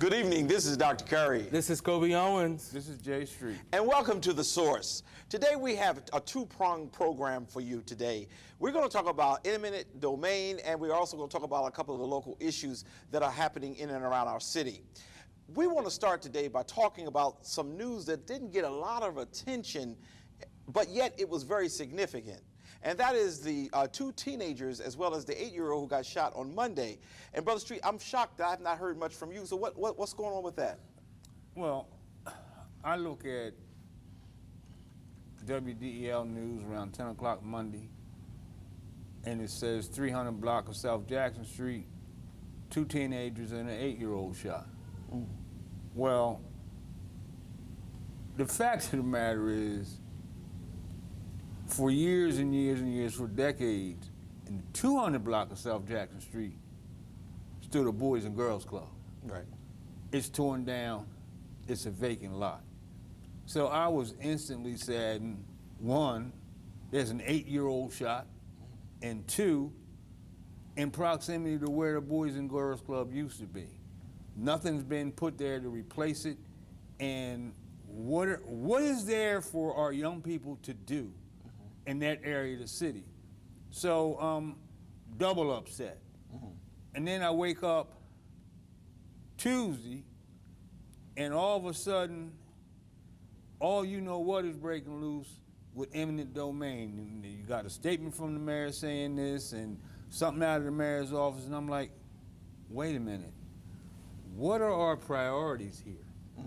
Good evening, this is Dr. Curry. This is Kobe Owens. This is Jay Street. And welcome to The Source. Today we have a two-pronged program for you today. We're going to talk about eminent domain, and we're also going to talk about a couple of the local issues that are happening in and around our city. We want to start today by talking about some news that didn't get a lot of attention, but yet it was very significant. And that is the two teenagers as well as the 8-year-old who got shot on Monday. And Brother Street, I'm shocked that I have not heard much from you. So what's going on with that? Well, I look at WDEL News around 10 o'clock Monday, and it says 300 block of South Jackson Street, 2 teenagers and an 8-year-old shot. Well, the fact of the matter is, for years and years and years, for decades, in the 200 block of South Jackson Street stood a Boys and Girls Club. Right. It's torn down. It's a vacant lot. So I was instantly saddened. 1, there's an 8-year-old shot, and 2, in proximity to where the Boys and Girls Club used to be. Nothing's been put there to replace it. And what is there for our young people to do in that area of the city? So double upset. And then I wake up Tuesday, and all of a sudden, all you know what is breaking loose with eminent domain. And you got a statement from the mayor saying this and something out of the mayor's office, and I'm like, wait a minute, what are our priorities here?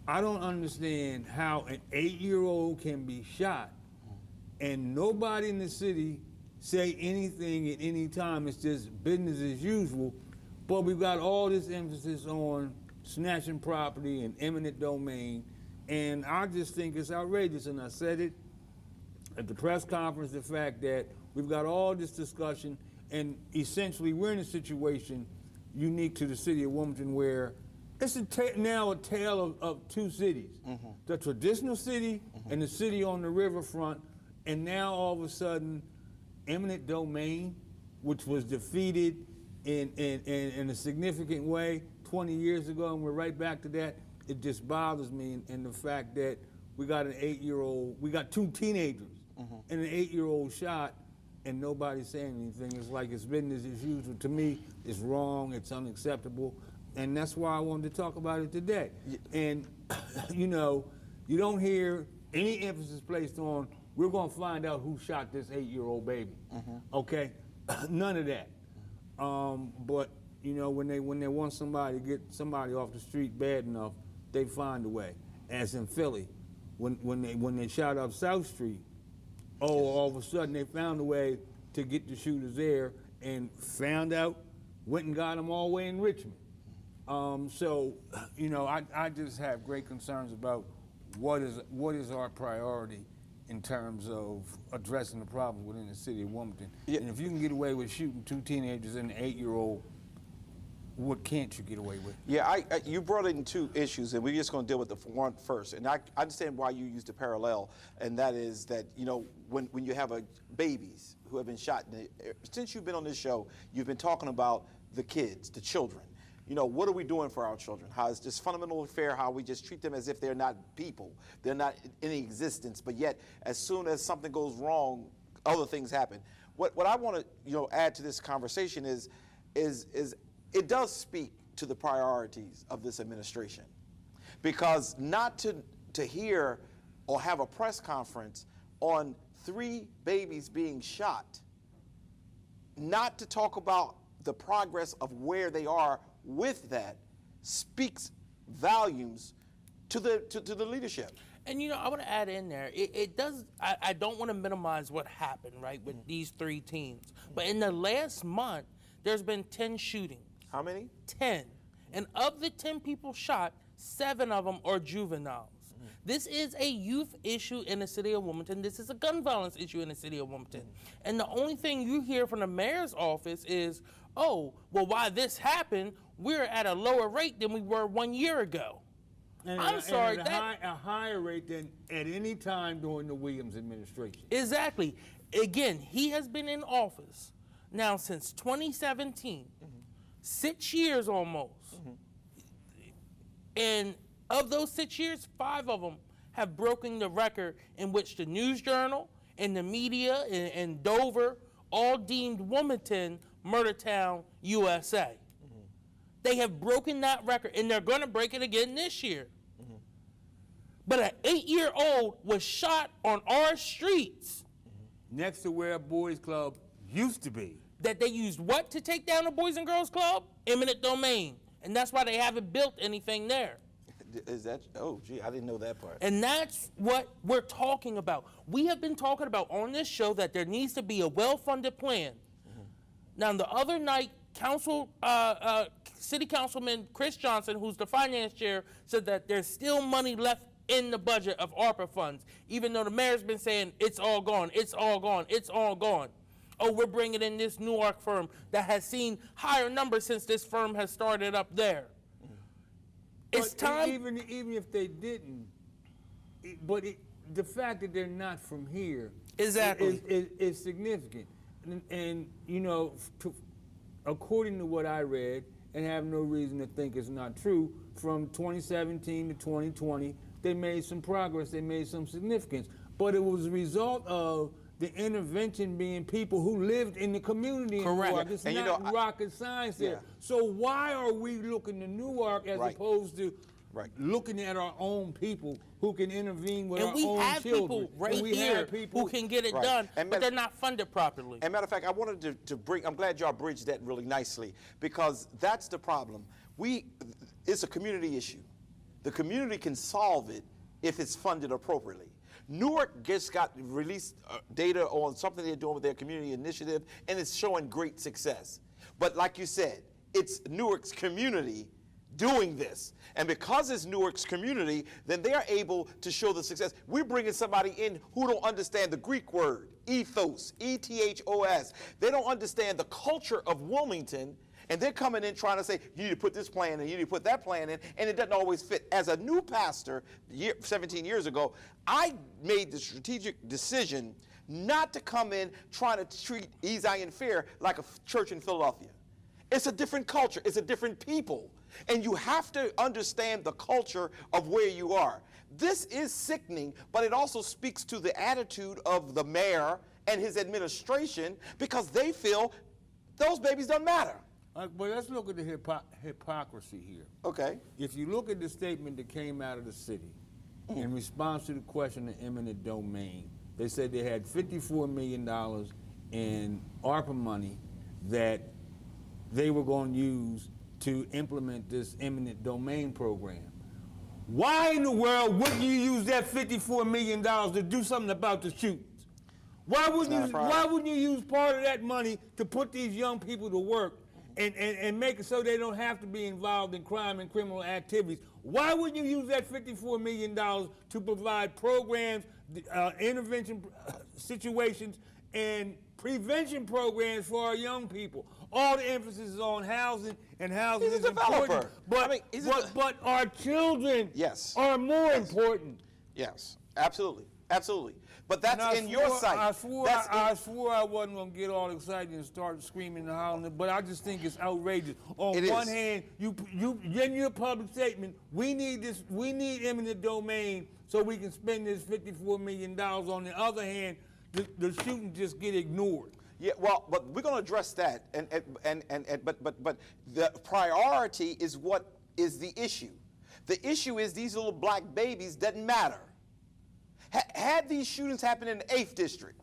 I don't understand how an 8-year-old can be shot and nobody in the city say anything at any time. It's just business as usual. But we've got all this emphasis on snatching property and eminent domain, and I just think it's outrageous. And I said it at the press conference, the fact that we've got all this discussion, and essentially we're in a situation unique to the city of Wilmington where it's now a tale of two cities. The traditional city and the city on the riverfront. And now all of a sudden, eminent domain, which was defeated in a significant way 20 years ago, and we're right back to that, it just bothers me. And the fact that we got an 8-year-old, we got 2 teenagers and an 8-year-old shot, and nobody's saying anything. It's like it's business as usual. To me, it's wrong, it's unacceptable, and that's why I wanted to talk about it today. And, you know, you don't hear any emphasis placed on, we're going to find out who shot this 8-year-old baby. Okay? None of that. But, you know, when they want somebody to get somebody off the street bad enough, they find a way. As in Philly, when they shot up South Street, all of a sudden they found a way to get the shooters there and found out, went and got them all the way in Richmond. So, you know, I just have great concerns about what is our priority in terms of addressing the problem within the city of Wilmington. And if you can get away with shooting 2 teenagers and an 8-year-old, what can't you get away with? Yeah, you brought in 2 issues, and we're just going to deal with the one first. And I understand why you used the parallel, and that is that, you know, when you have babies who have been shot, since you've been on this show, you've been talking about the kids, the children. You know, what are we doing for our children? How is this fundamentally fair, how we just treat them as if they're not people, they're not in existence, but yet as soon as something goes wrong, other things happen. What I want to, you know, add to this conversation is it does speak to the priorities of this administration. Because not to hear or have a press conference on 3 babies being shot, not to talk about the progress of where they are with that, speaks volumes to the leadership. And you know, I want to add in there, it does, I don't want to minimize what happened, right, with these 3 teens. But in the last month, there's been 10 shootings. How many? 10. And of the 10 people shot, 7 of them are juveniles. This is a youth issue in the city of Wilmington. This is a gun violence issue in the city of Wilmington. And the only thing you hear from the mayor's office is, oh, well, why this happened, we're at a lower rate than we were 1 year ago. And I'm sorry, at a higher rate than at any time during the Williams administration. Exactly. Again, he has been in office now since 2017, 6 years almost. And of those 6 years, 5 of them have broken the record in which the News Journal and the media and Dover all deemed Wilmington Murder Town, USA. They have broken that record, and they're going to break it again this year. But an 8-year-old was shot on our streets. Next to where a boys' club used to be. That they used what to take down the Boys and Girls Club? Eminent domain. And that's why they haven't built anything there. Is that, oh gee, I didn't know that part. And that's what we're talking about. We have been talking about on this show that there needs to be a well-funded plan. Now, the other night, City Councilman Chris Johnson, who's the finance chair, said that there's still money left in the budget of ARPA funds, even though the mayor's been saying it's all gone, it's all gone, it's all gone. Oh, we're bringing in this Newark firm that has seen higher numbers since this firm has started up there. It's But time. even if they didn't, the fact that they're not from here Exactly. is significant. And you know, according to what I read, and have no reason to think it's not true, from 2017 to 2020, they made some progress, they made some significance. But it was a result of the intervention being people who lived in the community. Correct. In Newark. It's And you not know, rocket science there. Yeah. So why are we looking to Newark as Right. opposed to Right. looking at our own people who can intervene with And our we own have children? people right And we here have people who can get it Right. done, And but they're not funded properly. And matter of fact, I wanted to bring, I'm glad y'all bridged that really nicely, because that's the problem. It's a community issue. The community can solve it if it's funded appropriately. Newark just got released data on something they're doing with their community initiative, and it's showing great success. But like you said, it's Newark's community doing this. And because it's Newark's community, then they are able to show the success. We're bringing somebody in who don't understand the Greek word, ethos, E-T-H-O-S. They don't understand the culture of Wilmington, and they're coming in trying to say, you need to put this plan in, you need to put that plan in, and it doesn't always fit. As a new pastor 17 years ago, I made the strategic decision not to come in trying to treat Zion Fair like a church in Philadelphia. It's a different culture, it's a different people. And you have to understand the culture of where you are. This is sickening, but it also speaks to the attitude of the mayor and his administration, because they feel those babies don't matter. But let's look at the hypocrisy here. Okay. If you look at the statement that came out of the city in response to the question of eminent domain, they said they had $54 million in ARPA money that they were going to use to implement this eminent domain program. Why in the world wouldn't you use that $54 million to do something about the shootings? Why wouldn't you use part of that money to put these young people to work and make it so they don't have to be involved in crime and criminal activities? Why wouldn't you use that $54 million to provide programs, intervention situations, and prevention programs for our young people? All the emphasis is on housing, and housing He's a is important. developer. But, I mean, but our children are more important. Yes, absolutely, absolutely. But that's And in your sight. I swore I wasn't going to get all excited and start screaming and hollering, but I just think it's outrageous. On It one is. hand, you in your public statement, we need eminent domain so we can spend this $54 million. On the other hand, the shooting just get ignored. Yeah, well, but we're going to address that, but the priority is what is the issue. The issue is these little black babies doesn't matter. Had these shootings happened in the 8th district,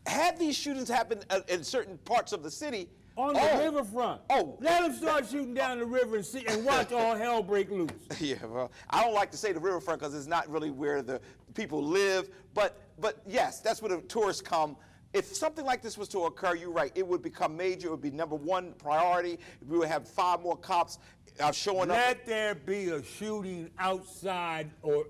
had these shootings happened in certain parts of the city, On the riverfront. Oh. Let them start shooting down the river and watch all hell break loose. Yeah, well, I don't like to say the riverfront because it's not really where the people live, but yes, that's where the tourists come. If something like this was to occur, you're right, it would become major. It would be #1 priority. We would have 5 more cops showing up. Let there be a shooting outside or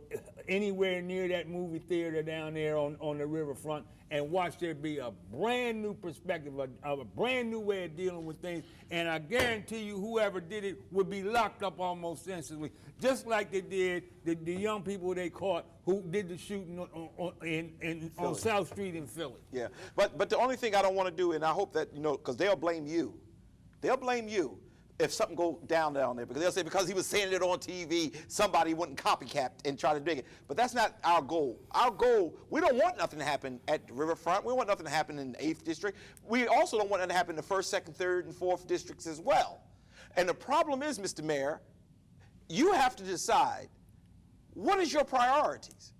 anywhere near that movie theater down there on the riverfront, and watch there be a brand new perspective, a brand new way of dealing with things. And I guarantee you whoever did it would be locked up almost instantly, just like they did the young people they caught who did the shooting on South Street in Philly. Yeah, but the only thing I don't want to do, and I hope that, because they'll blame you. They'll blame you. if something go down there, because they'll say because he was saying it on TV, somebody wouldn't copycat and try to dig it. But that's not our goal. Our goal, we don't want nothing to happen at the riverfront. We don't want nothing to happen in the 8th district. We also don't want nothing to happen in the 1st, 2nd, 3rd, and 4th districts as well. And the problem is, Mr. Mayor, you have to decide, what is your priorities?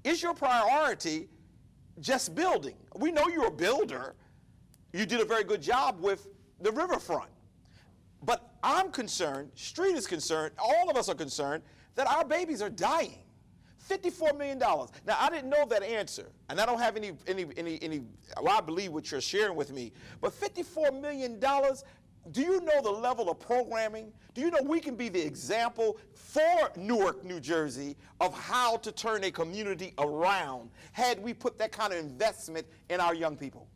Is your priority just building? We know you're a builder. You did a very good job with the riverfront. But I'm concerned, Street is concerned, all of us are concerned that our babies are dying. $54 million. Now, I didn't know that answer, and I don't have any well, I believe what you're sharing with me, but $54 million, do you know the level of programming? Do you know we can be the example for Newark, New Jersey, of how to turn a community around had we put that kind of investment in our young people?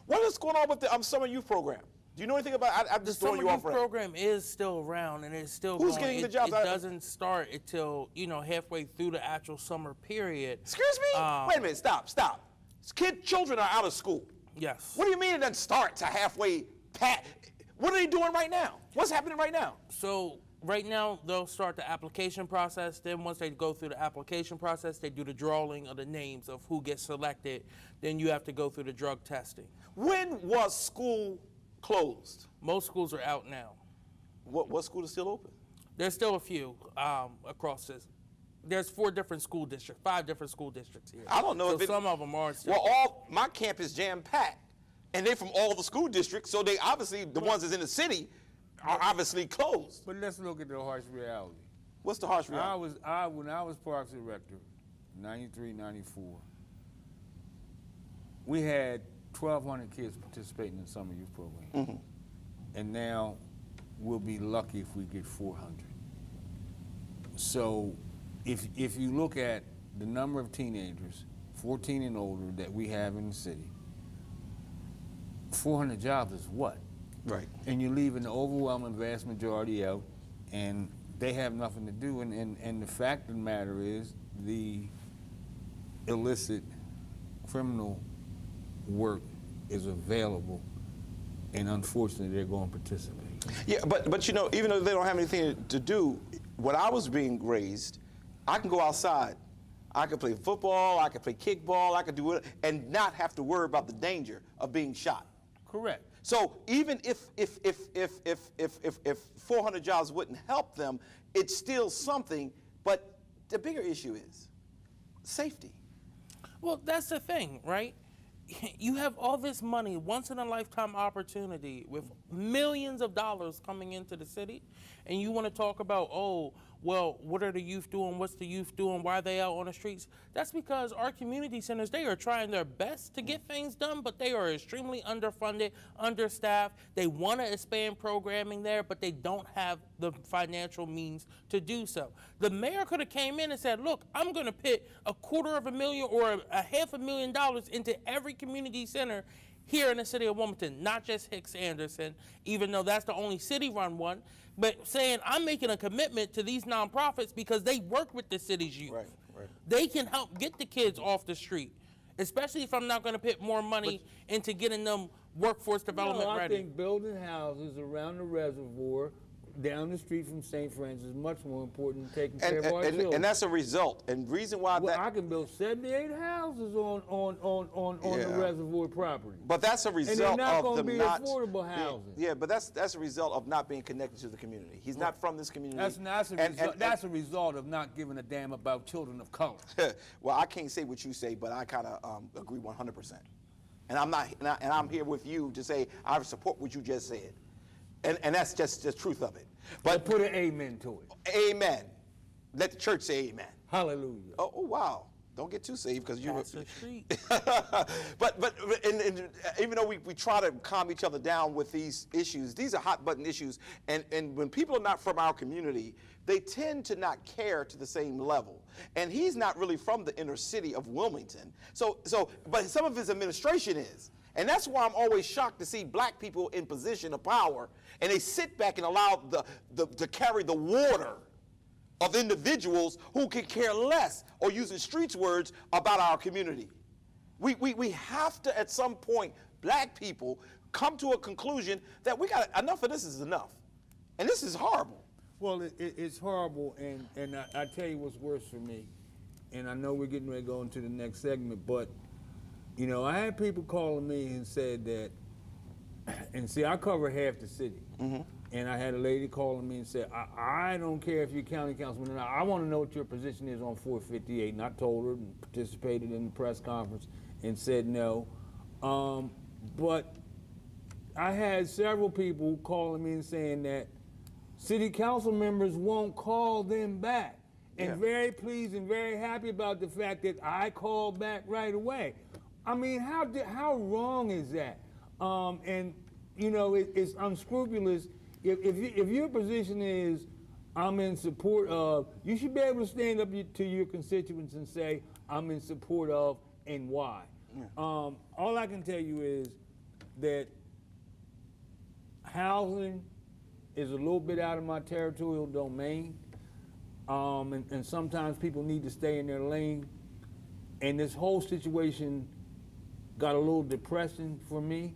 What is going on with the summer youth program? Do you know anything about it? I'm just throwing you off. The summer youth program is still around, and it's still Who's going. getting the jobs? It doesn't start until, halfway through the actual summer period. Excuse me? Wait a minute, stop. Children are out of school. Yes. What do you mean it doesn't start to halfway pat? What are they doing right now? What's happening right now? So right now, they'll start the application process. Then once they go through the application process, they do the drawing of the names of who gets selected. Then you have to go through the drug testing. When was school closed? Most schools are out now. What school is still open? There's still a few across this. There's 5 different school districts here. I don't know so if some of them are still. Well, my camp is jam-packed, and they're from all the school districts, so they obviously, the ones that's in the city, are obviously closed. But let's look at the harsh reality. What's the harsh reality? When I was Parks Director, 93, 94, we had 1,200 kids participating in the summer youth program. Mm-hmm. And now we'll be lucky if we get 400. So if you look at the number of teenagers, 14 and older, that we have in the city, 400 jobs is what? Right. And you're leaving the overwhelming vast majority out, and they have nothing to do. And the fact of the matter is, the illicit criminal work is available, and unfortunately, they're going to participate. Yeah, but even though they don't have anything to do, when I was being raised, I can go outside. I could play football, I could play kickball, I could do it, and not have to worry about the danger of being shot. Correct. So even if 400 jobs wouldn't help them, it's still something. But the bigger issue is safety. Well, that's the thing, right? You have all this money, once-in-a-lifetime opportunity with millions of dollars coming into the city, and you want to talk about, oh, well, what are the youth doing? What's the youth doing? Why are they out on the streets? That's because our community centers, they are trying their best to get things done, but they are extremely underfunded, understaffed. They want to expand programming there, but they don't have the financial means to do so. The mayor could have came in and said, look, I'm going to put $250,000 or $500,000 into every community center here in the city of Wilmington, not just Hicks Anderson, even though that's the only city-run one, but saying I'm making a commitment to these nonprofits because they work with the city's youth. Right. They can help get the kids off the street, especially if I'm not going to put more money into getting them workforce development ready. I think building houses around the reservoir down the street from St. Francis is much more important than taking care of our children. And that's a result. And reason why I can build 78 houses on the reservoir property. But that's a result of them not affordable housing. Yeah, but that's a result of not being connected to the community. He's not from this community. That's a result of not giving a damn about children of color. Well, I can't say what you say, but I kind of agree 100%. And I'm here with you to say I support what you just said. And that's just the truth of it. But put an amen to it. Amen. Let the church say amen. Hallelujah. Oh wow. Don't get too saved because you. That's the street. but even though we try to calm each other down with these issues, these are hot button issues. And when people are not from our community, they tend to not care to the same level. And he's not really from the inner city of Wilmington. But some of his administration is. And that's why I'm always shocked to see black people in position of power, and they sit back and allow to carry the water of individuals who could care less, or using streets words, about our community. We have to, at some point, black people come to a conclusion that enough of this is enough. And this is horrible. Well, it's horrible, and I tell you what's worse for me, and I know we're getting ready to go into the next segment, but, you know, I had people calling me and said that, and see, I cover half the city, and I had a lady calling me and said, I don't care if you're county councilman or not, I want to know what your position is on 458, and I told her and participated in the press conference and said no, but I had several people calling me and saying that city council members won't call them back. And very pleased and very happy about the fact that I called back right away. I mean, how wrong is that? And, you know, it's unscrupulous. If your position is, I'm in support of, you should be able to stand up to your constituents and say, I'm in support of and why. All I can tell you is that housing is a little bit out of my territorial domain, and sometimes people need to stay in their lane. And this whole situation got a little depressing for me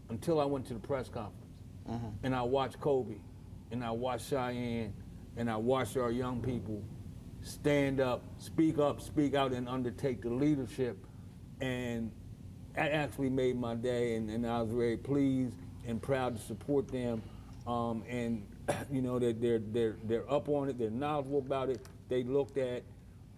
until I went to the press conference. And I watched Kobe, and I watched Cheyenne, and I watched our young people stand up, speak out, and undertake the leadership. And that actually made my day, and I was very pleased and proud to support them. And you know that they're up on it, they're knowledgeable about it. They looked at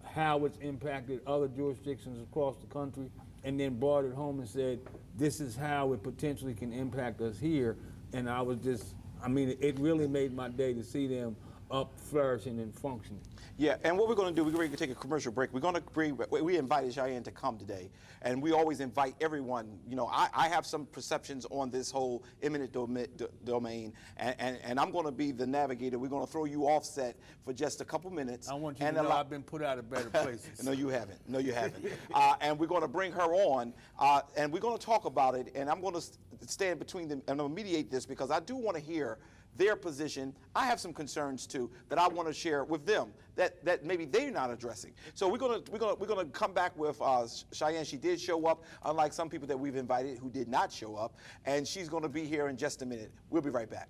how it's impacted other jurisdictions across the country, and then brought it home and said, this is how it potentially can impact us here. And I was just, I mean, it really made my day to see them up, flourishing, and functioning. Yeah, and what we're going to do, we're going to take a commercial break. We're going to we invited Cheyenne to come today, and we always invite everyone. You know, I have some perceptions on this whole eminent domain, and I'm going to be the navigator. We're going to throw you offset for just a couple minutes. I want you to know I've been put out of better places. No, you haven't. No, you haven't. And we're going to bring her on, and we're going to talk about it, and I'm going to stand between them, and I'm going to mediate this because I do want to hear their position. I have some concerns too that I want to share with them that maybe they're not addressing. So we're gonna come back with Cheyenne. She did show up, unlike some people that we've invited who did not show up, and she's going to be here in just a minute. We'll be right back.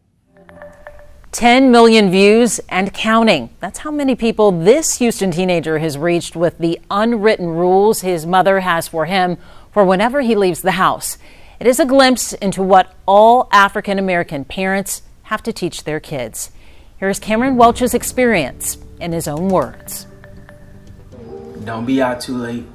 10 million views and counting. That's how many people this Houston teenager has reached with the unwritten rules his mother has for him for whenever he leaves the house. It is a glimpse into what all African American parents have to teach their kids. Here's Cameron Welch's experience in his own words. Don't be out too late.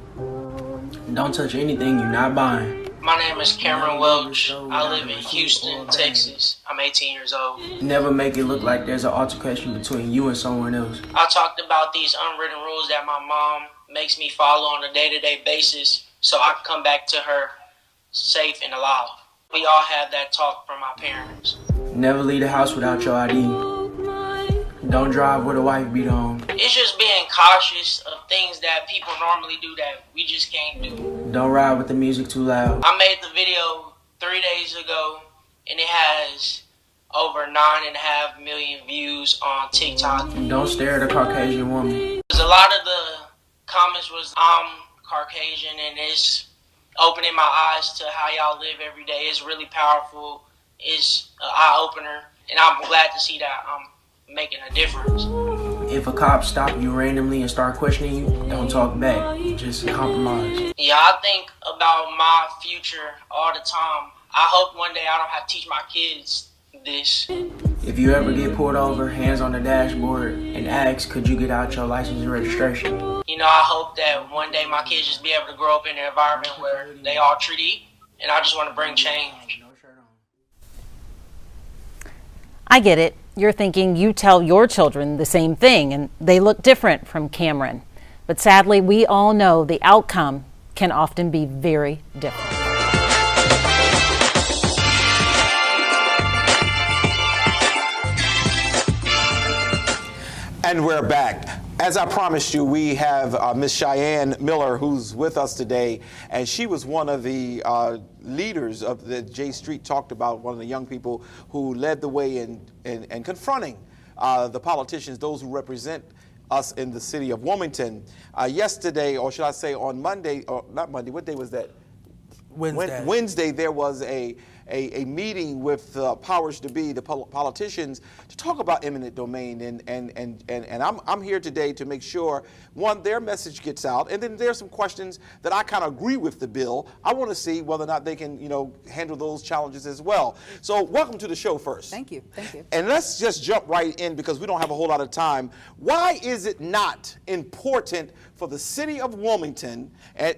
Don't touch anything you're not buying. My name is Cameron Welch. I live in Houston, Texas. I'm 18 years old. Never make it look like there's an altercation between you and someone else. I talked about these unwritten rules that my mom makes me follow on a day-to-day basis so I can come back to her safe and alive. We all have that talk from our parents. Never leave the house without your ID. Don't drive with a wife beat on. It's just being cautious of things that people normally do that we just can't do. Don't ride with the music too loud. I made the video 3 days ago, and it has over 9.5 million views on TikTok. Don't stare at a Caucasian woman. A lot of the comments was, I'm Caucasian, and it's opening my eyes to how y'all live every day. It's really powerful. It's an eye-opener, and I'm glad to see that I'm making a difference. If a cop stop you randomly and start questioning you, don't talk back. Just compromise. Yeah, I think about my future all the time. I hope one day I don't have to teach my kids this. If you ever get pulled over, hands on the dashboard, and ask, could you get out your license and registration? You know, I hope that one day my kids just be able to grow up in an environment where they all treat equal, and I just want to bring change. I get it. You're thinking you tell your children the same thing and they look different from Cameron. But sadly, we all know the outcome can often be very different. And we're back. As I promised you, we have Miss Cheyenne Miller, who's with us today, and she was one of the leaders of the J Street talked about, one of the young people who led the way in confronting the politicians, those who represent us in the city of Wilmington. Yesterday, or should I say on Monday, or not Monday, what day was that? Wednesday. Wednesday, there was a meeting with powers to be, the politicians, to talk about eminent domain. And I'm here today to make sure, one, their message gets out, and then there's some questions that I kind of agree with the bill. I want to see whether or not they can, handle those challenges as well. So welcome to the show first. Thank you. Thank you. And let's just jump right in because we don't have a whole lot of time. Why is it not important for the city of Wilmington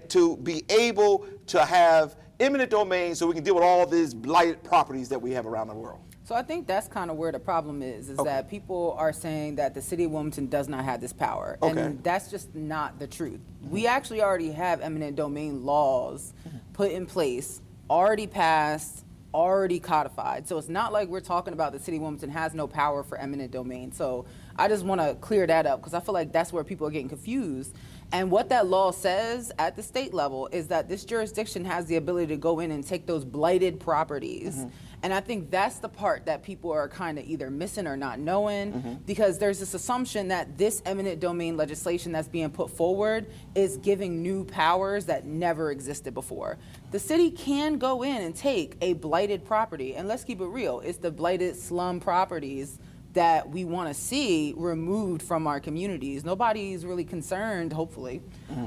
to be able to have eminent domain so we can deal with all these blighted properties that we have around the world? So I think that's kind of where the problem is Okay. that people are saying that the city of Wilmington does not have this power. Okay. And that's just not the truth. We actually already have eminent domain laws put in place, already passed, already codified. So it's not like we're talking about the city of Wilmington has no power for eminent domain. So I just want to clear that up because I feel like that's where people are getting confused. And what that law says at the state level is that this jurisdiction has the ability to go in and take those blighted properties. And I think that's the part that people are kind of either missing or not knowing, because there's this assumption that this eminent domain legislation that's being put forward is giving new powers that never existed before. The city can go in and take a blighted property, and let's keep it real, it's the blighted slum properties that we want to see removed from our communities. Nobody's really concerned, hopefully,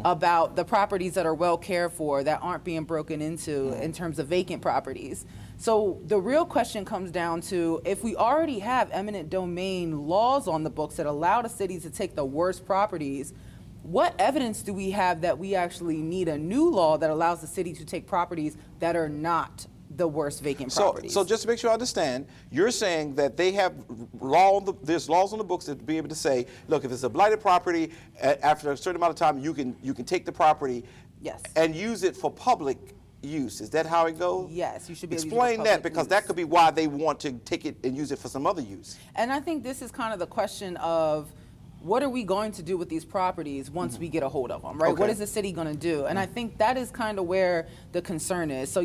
about the properties that are well cared for, that aren't being broken into in terms of vacant properties. So the real question comes down to, if we already have eminent domain laws on the books that allow the city to take the worst properties, what evidence do we have that we actually need a new law that allows the city to take properties that are not the worst vacant properties? So just to make sure I understand, you're saying that they have there's laws on the books that be able to say, look, if it's a blighted property, after a certain amount of time, you can take the property, Yes. and use it for public use. Is that how it goes? Yes, you should be able to use it for Explain that, public because use. that could be why they want to take it and use it for some other use. And I think this is kind of the question of, what are we going to do with these properties once we get a hold of them, right? Okay. What is the city going to do? And I think that is kind of where the concern is. So,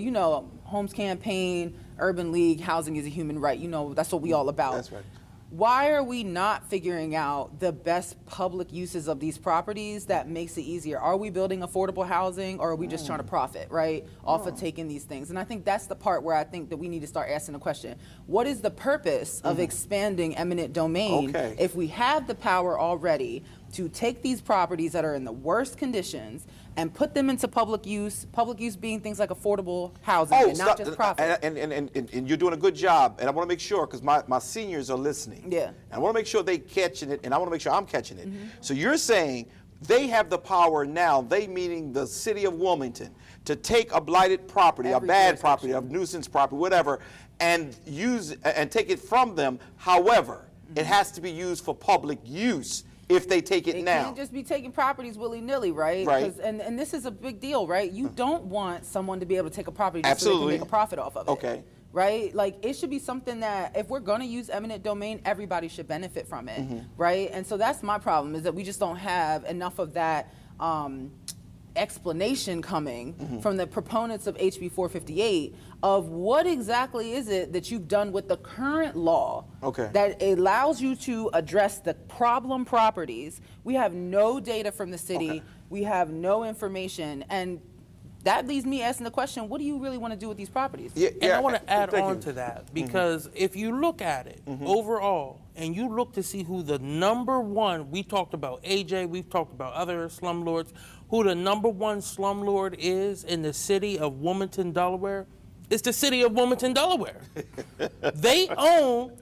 Homes Campaign, Urban League, housing is a human right. That's what we all about. That's right. Why are we not figuring out the best public uses of these properties that makes it easier? Are we building affordable housing, or are we just trying to profit, right, off of taking these things? And I think that's the part where I think that we need to start asking the question, what is the purpose of expanding eminent domain Okay. if we have the power already to take these properties that are in the worst conditions and put them into public use being things like affordable housing and not just profit? And you're doing a good job, and I want to make sure, because my seniors are listening. Yeah. And I want to make sure they catching it, and I want to make sure I'm catching it. So you're saying they have the power now, they meaning the city of Wilmington, to take a blighted property, Every a bad property, a jurisdiction. nuisance property, whatever, and take it from them. However, it has to be used for public use if they take it They now. can't just be taking properties willy-nilly, right? Right. 'Cause- And this is a big deal, right? You don't want someone to be able to take a property just so they Absolutely. can make a profit off of it. Okay. Right? Like, it should be something that if we're going to use eminent domain, everybody should benefit from it, right? And so that's my problem, is that we just don't have enough of that explanation coming from the proponents of HB 458 of what exactly is it that you've done with the current law Okay. that allows you to address the problem properties. We have no data from the city. Okay. We have no information. And that leaves me asking the question, what do you really want to do with these properties? And I want to add thank on you. to that, because if you look at it overall, and you look to see who the number one, we talked about AJ, we've talked about other slumlords, who the number one slumlord is in the city of Wilmington, Delaware, it's the city of Wilmington, Delaware. They own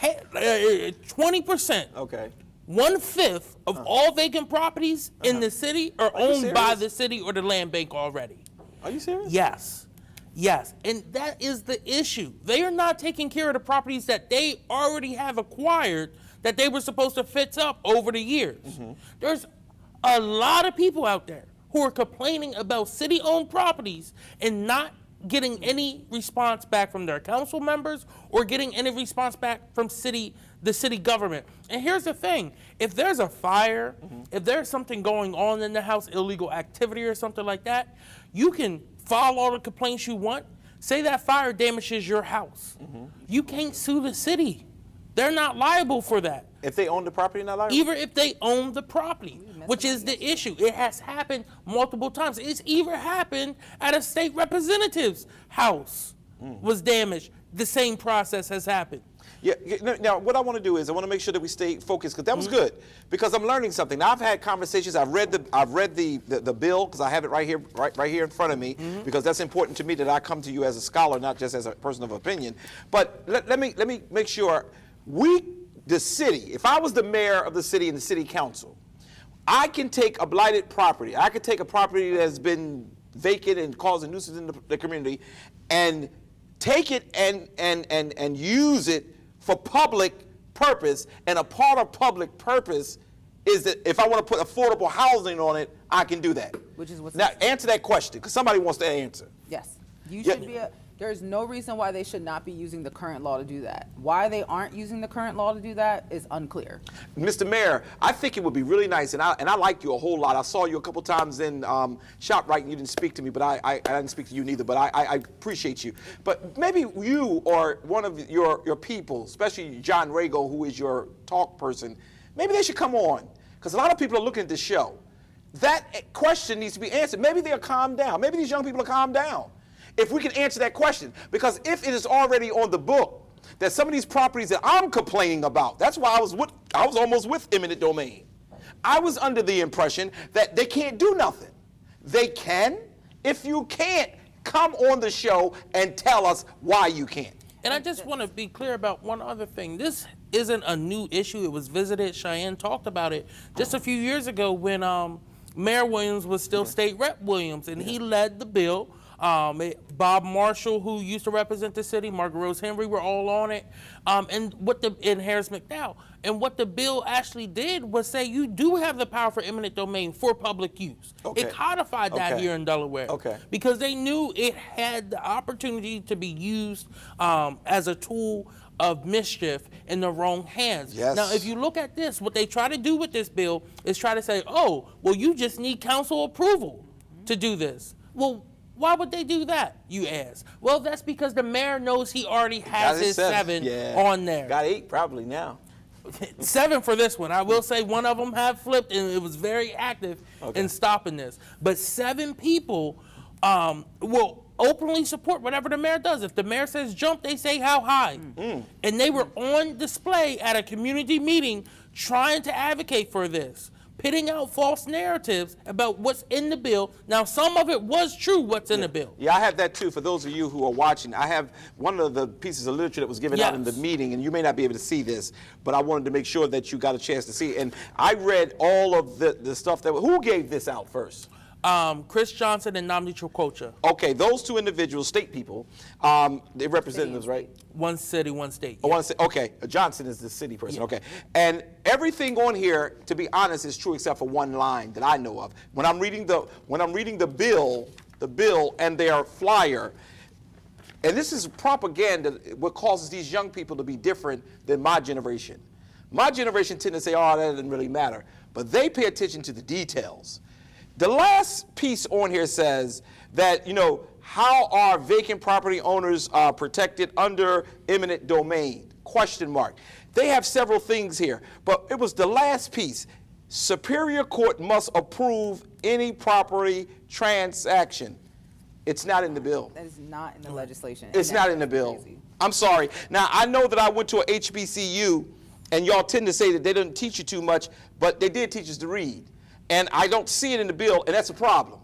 20%. Okay. 1/5 of all vacant properties in the city are Are you owned by serious? the city or the land bank already. Are you serious? Yes. Yes. And that is the issue. They are not taking care of the properties that they already have acquired that they were supposed to fix up over the years. There's a lot of people out there who are complaining about city-owned properties and not getting any response back from their council members or getting any response back from the city government. And here's the thing, if there's a fire, if there's something going on in the house, illegal activity or something like that, you can file all the complaints you want. Say that fire damages your house. You can't sue the city. They're not liable for that. If they own the property, not liable? Even if they own the property, which is the issue. It has happened multiple times. It's even happened at a state representative's house. was damaged, the same process has happened. Yeah. Now, what I want to do is I want to make sure that we stay focused because that was good. Because I'm learning something. Now, I've had conversations. I've read the bill because I have it right here in front of me because that's important to me that I come to you as a scholar, not just as a person of opinion. But let me make sure the city. If I was the mayor of the city and the city council, I can take a blighted property. I could take a property that has been vacant and causing nuisance in the community, and take it and use it for public purpose. And a part of public purpose is that if I want to put affordable housing on it, I can do that. Which is what's now answer that question because somebody wants to answer. Yes. You Yeah. should be there's no reason why they should not be using the current law to do that. Why they aren't using the current law to do that is unclear. Mr. Mayor, I think it would be really nice, and I like you a whole lot. I saw you a couple times in ShopRite, and you didn't speak to me, but I didn't speak to you neither, but I appreciate you. But maybe you or one of your people, especially John Rago, who is your talk person, maybe they should come on, because a lot of people are looking at this show. That question needs to be answered. Maybe they'll calm down. Maybe these young people will calm down. If we can answer that question, because if it is already on the book that some of these properties that I'm complaining about, that's why I was almost with eminent domain. I was under the impression that they can't do nothing. They can. If you can't, come on the show and tell us why you can't. And I just want to be clear about one other thing. This isn't a new issue. It was visited. Cheyenne talked about it just a few years ago when Mayor Williams was still State Rep Williams, and he led the bill. Bob Marshall, who used to represent the city, Margaret Rose Henry, were all on it, and Harris McDowell. And what the bill actually did was say you do have the power for eminent domain for public use. Okay. It codified that here in Delaware. Okay. Because they knew it had the opportunity to be used as a tool of mischief in the wrong hands. Yes. Now, if you look at this, what they try to do with this bill is try to say, oh, well, you just need council approval to do this. Well, why would they do that, you ask? Well, that's because the mayor knows he already has his seven on there. Got 8 probably now. 7 for this one. I will say one of them have flipped, and it was very active in stopping this. But 7 people will openly support whatever the mayor does. If the mayor says jump, they say how high. And they were on display at a community meeting trying to advocate for this, pitting out false narratives about what's in the bill. Now, some of it was true, what's in the bill. Yeah, I have that too. For those of you who are watching, I have one of the pieces of literature that was given out in the meeting, and you may not be able to see this, but I wanted to make sure that you got a chance to see it. And I read all of the stuff that, who gave this out first? Chris Johnson and Nnamdi Chukwuka. Okay, those 2 individuals, state people, they're representatives, right? One city, one state. Okay, Johnson is the city person, okay. And everything on here, to be honest, is true except for one line that I know of. When I'm reading the bill and their flyer, and this is propaganda, what causes these young people to be different than my generation. My generation tend to say, oh, that doesn't really matter. But they pay attention to the details. The last piece on here says that, how are vacant property owners protected under eminent domain? Question mark. They have several things here, but it was the last piece. Superior Court must approve any property transaction. It's not in the bill. That is not in the legislation. It's not in the bill. Crazy. I'm sorry. Now, I know that I went to a HBCU, and y'all tend to say that they didn't teach you too much, but they did teach us to read. And I don't see it in the bill, and that's a problem.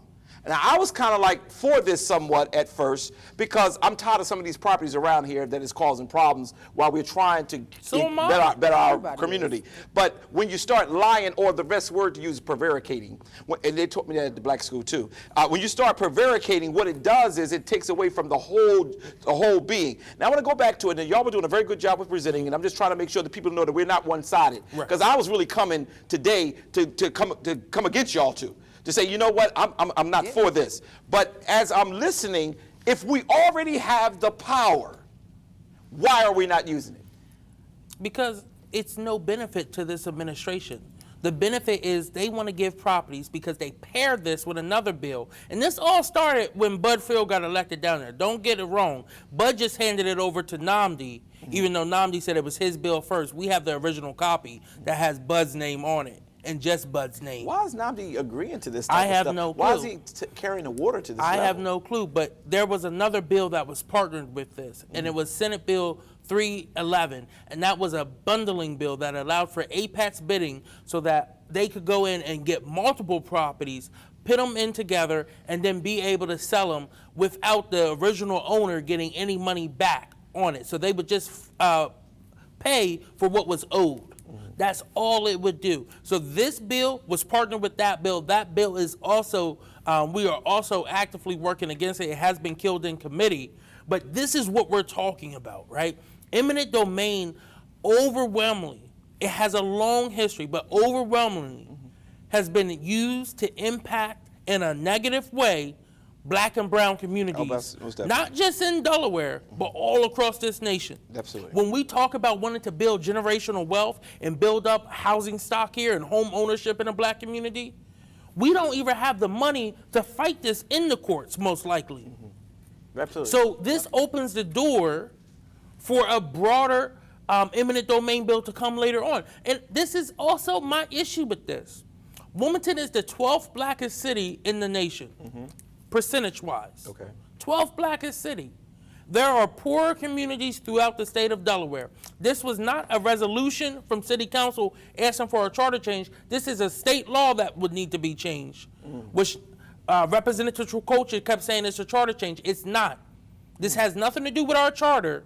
Now, I was kind of like for this somewhat at first because I'm tired of some of these properties around here that is causing problems while we're trying to better our community. But when you start lying, or the best word to use is prevaricating, and they taught me that at the black school too. When you start prevaricating, what it does is it takes away from the whole being. Now I want to go back to it, and y'all were doing a very good job with presenting, and I'm just trying to make sure that people know that we're not one-sided. Because I was really coming today to come against y'all too. To say, you know what, I'm not for this. But as I'm listening, if we already have the power, why are we not using it? Because it's no benefit to this administration. The benefit is they want to give properties because they paired this with another bill. And this all started when Bud Field got elected down there. Don't get it wrong. Bud just handed it over to Nnamdi, even though Nnamdi said it was his bill first. We have the original copy that has Bud's name on it. in Just Bud's name. Why is Nnamdi agreeing to this type I of have stuff? no Why is clue. he carrying the water to this I level? have no clue, but there was another bill that was partnered with this, and it was Senate Bill 311, and that was a bundling bill that allowed for apex bidding so that they could go in and get multiple properties, put them in together, and then be able to sell them without the original owner getting any money back on it. So they would just pay for what was owed. That's all it would do. So this bill was partnered with that bill. That bill is also, we are also actively working against it. It has been killed in committee. But this is what we're talking about, right? Eminent domain, overwhelmingly, it has a long history, but overwhelmingly has been used to impact in a negative way Black and brown communities, most definitely. not just in Delaware, but all across this nation. Absolutely. When we talk about wanting to build generational wealth and build up housing stock here and home ownership in a Black community, we don't even have the money to fight this in the courts, most likely. Absolutely. So this opens the door for a broader eminent domain bill to come later on. And this is also my issue with this. Wilmington is the 12th blackest city in the nation, percentage-wise. Okay. 12th blackest city. There are poorer communities throughout the state of Delaware. This was not a resolution from City Council asking for a charter change. This is a state law that would need to be changed, which Representative Trococha kept saying it's a charter change. It's not. This has nothing to do with our charter.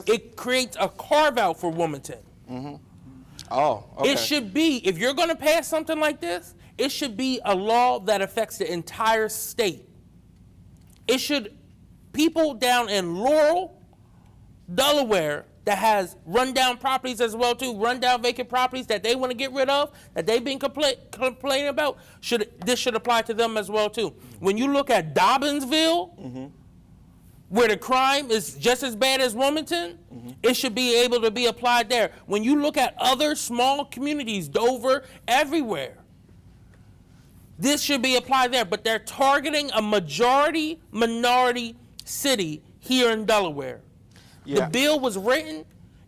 It creates a carve-out for Wilmington. Oh, okay. It should be, if you're going to pass something like this, it should be a law that affects the entire state. It should, people down in Laurel, Delaware, that has rundown properties as well too, rundown vacant properties that they want to get rid of, that they've been complaining about, this should apply to them as well too. When you look at Dobbinsville, where the crime is just as bad as Wilmington, it should be able to be applied there. When you look at other small communities, Dover, everywhere, this should be applied there. But they're targeting a minority city here in Delaware. Yeah. The bill was written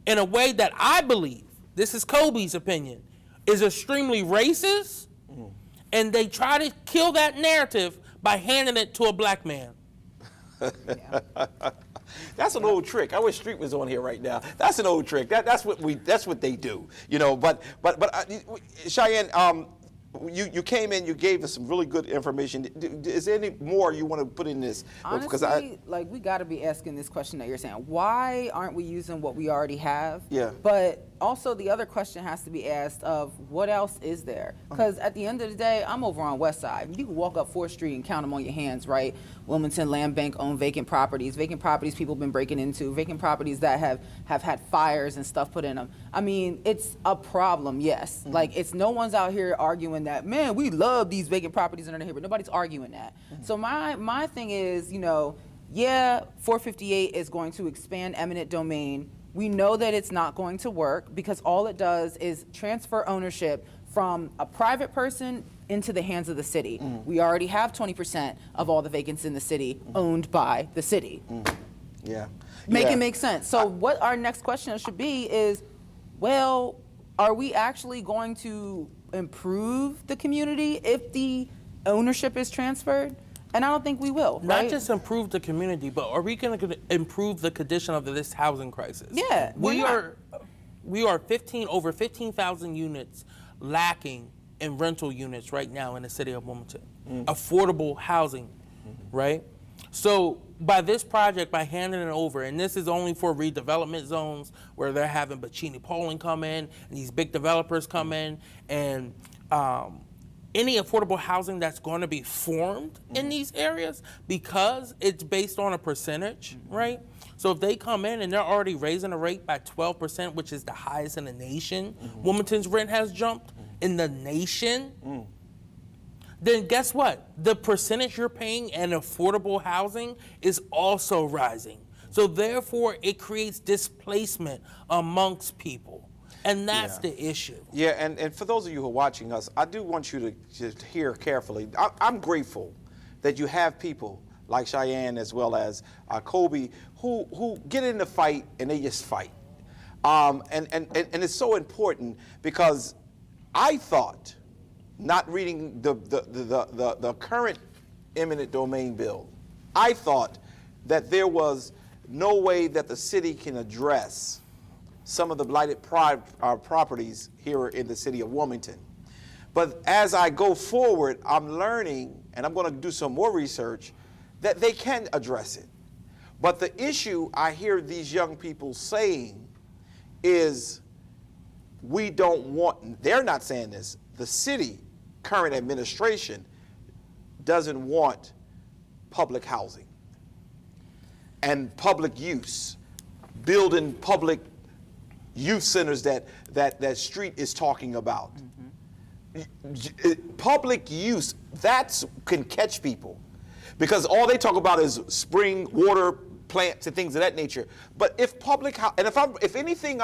in a way that I believe, this is Kobe's opinion, is extremely racist, and they try to kill that narrative by handing it to a Black man. That's an old trick. I wish Street was on here right now. That's an old trick. That's what they do. You know. But Cheyenne, you came in. You gave us some really good information. Is there any more you want to put in this? Honestly, like we got to be asking this question that you're saying. Why aren't we using what we already have? Yeah. But also the other question has to be asked of what else is there? Because at the end of the day, I'm over on West Side. You can walk up 4th Street and count them on your hands, right? Wilmington Land Bank owned vacant properties people have been breaking into, vacant properties that have had fires and stuff put in them. I mean, it's a problem, yes. Like, it's no one's out here arguing that, man, we love these vacant properties in our neighborhood. Nobody's arguing that. So my thing is, you know, yeah, 458 is going to expand eminent domain. We know that it's not going to work because all it does is transfer ownership from a private person into the hands of the city. We already have 20% of all the vacancies in the city owned by the city. Yeah. Make it make sense. So what our next question should be is, well, are we actually going to improve the community if the ownership is transferred? And I don't think we will. Not right? just improve the community, but are we going to improve the condition of this housing crisis? Yeah, we are over 15,000 units lacking in rental units right now in the city of Wilmington. Affordable housing, right? So by this project, by handing it over, and this is only for redevelopment zones where they're having Bacini Polling come in, and these big developers come in, and any affordable housing that's going to be formed in these areas, because it's based on a percentage, right? So if they come in and they're already raising the rate by 12%, which is the highest in the nation, Wilmington's rent has jumped in the nation, then guess what? The percentage you're paying in affordable housing is also rising. So therefore, it creates displacement amongst people. And that's the issue. Yeah, and for those of you who are watching us, I do want you to hear carefully. I'm grateful that you have people like Cheyenne as well as Kobe who get in the fight and they just fight. And it's so important because I thought, not reading the current eminent domain bill, I thought that there was no way that the city can address some of the blighted properties here in the city of Wilmington. But as I go forward, I'm learning, and I'm going to do some more research, that they can address it. But the issue I hear these young people saying is we don't want, they're not saying this, the city current administration doesn't want public housing and public use, building public youth centers that Street is talking about. Public use, that can catch people, because all they talk about is spring water plants and things of that nature. But if if anything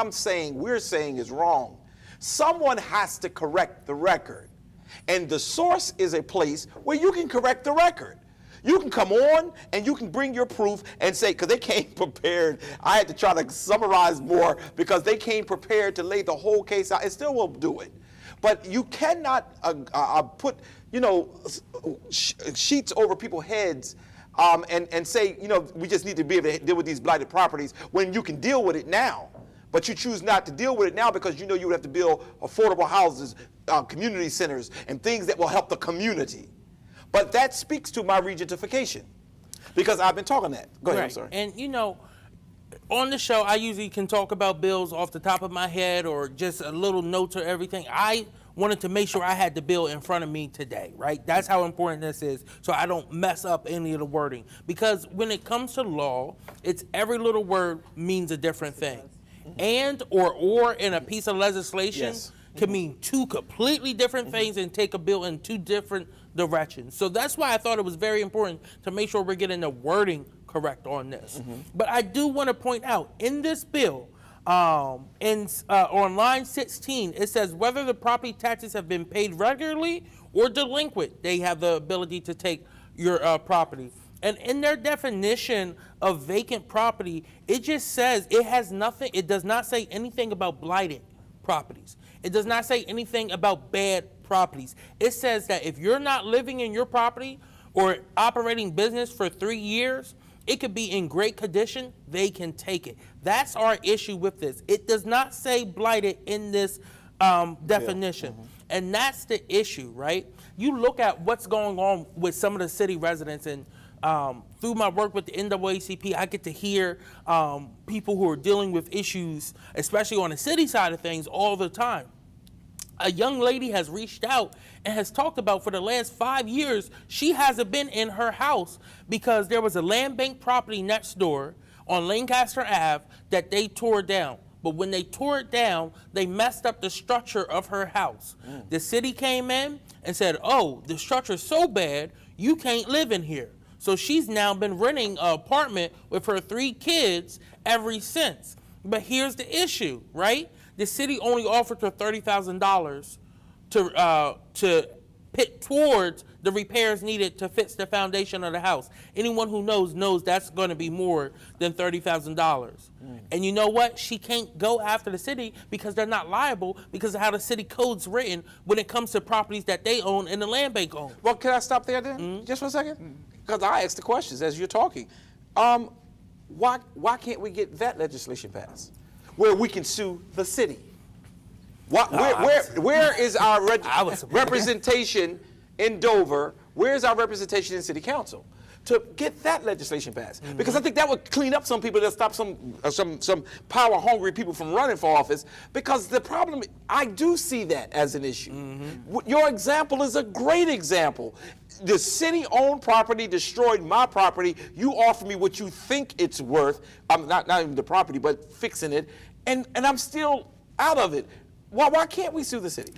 we're saying is wrong, someone has to correct the record, and the source is a place where you can correct the record. You can come on and you can bring your proof and say, because they came prepared. I had to try to summarize more because they came prepared to lay the whole case out, and still will do it. But you cannot put, sheets over people's heads and say, we just need to be able to deal with these blighted properties when you can deal with it now. But you choose not to deal with it now because you would have to build affordable houses, community centers, and things that will help the community. But that speaks to my regentification, because I've been talking that. Go ahead, I'm sorry. And on the show, I usually can talk about bills off the top of my head or just a little notes or everything. I wanted to make sure I had the bill in front of me today, right? That's how important this is, so I don't mess up any of the wording. Because when it comes to law, it's every little word means a different thing. And or in a piece of legislation can mean two completely different things and take a bill in two different directions. So that's why I thought it was very important to make sure we're getting the wording correct on this. But I do want to point out, in this bill, on line 16, it says whether the property taxes have been paid regularly or delinquent, they have the ability to take your property. And in their definition of vacant property, it just says it does not say anything about blighted properties. It does not say anything about bad properties. It says that if you're not living in your property or operating business for 3 years, it could be in great condition, they can take it. That's our issue with this. It does not say blighted in this definition. And that's the issue, right? You look at what's going on with some of the city residents, and through my work with the NAACP, I get to hear people who are dealing with issues, especially on the city side of things, all the time. A young lady has reached out and has talked about for the last 5 years, she hasn't been in her house because there was a land bank property next door on Lancaster Ave that they tore down. But when they tore it down, they messed up the structure of her house. The city came in and said, oh, the structure's so bad, you can't live in here. So she's now been renting an apartment with her 3 kids ever since. But here's the issue, right? The city only offered her $30,000 to put towards the repairs needed to fix the foundation of the house. Anyone who knows that's going to be more than $30,000. And you know what? She can't go after the city because they're not liable because of how the city code's written when it comes to properties that they own and the land bank owns. Well, can I stop there then? Just for a second? Because I asked the questions as you're talking. Why can't we get that legislation passed where we can sue the city? Where is our representation in Dover? Where is our representation in City Council to get that legislation passed? Because I think that would clean up some people, that stop some power-hungry people from running for office. Because the problem, I do see that as an issue. Your example is a great example. The city-owned property destroyed my property. You offer me what you think it's worth. Not even the property, but fixing it, and I'm still out of it. Why can't we sue the city?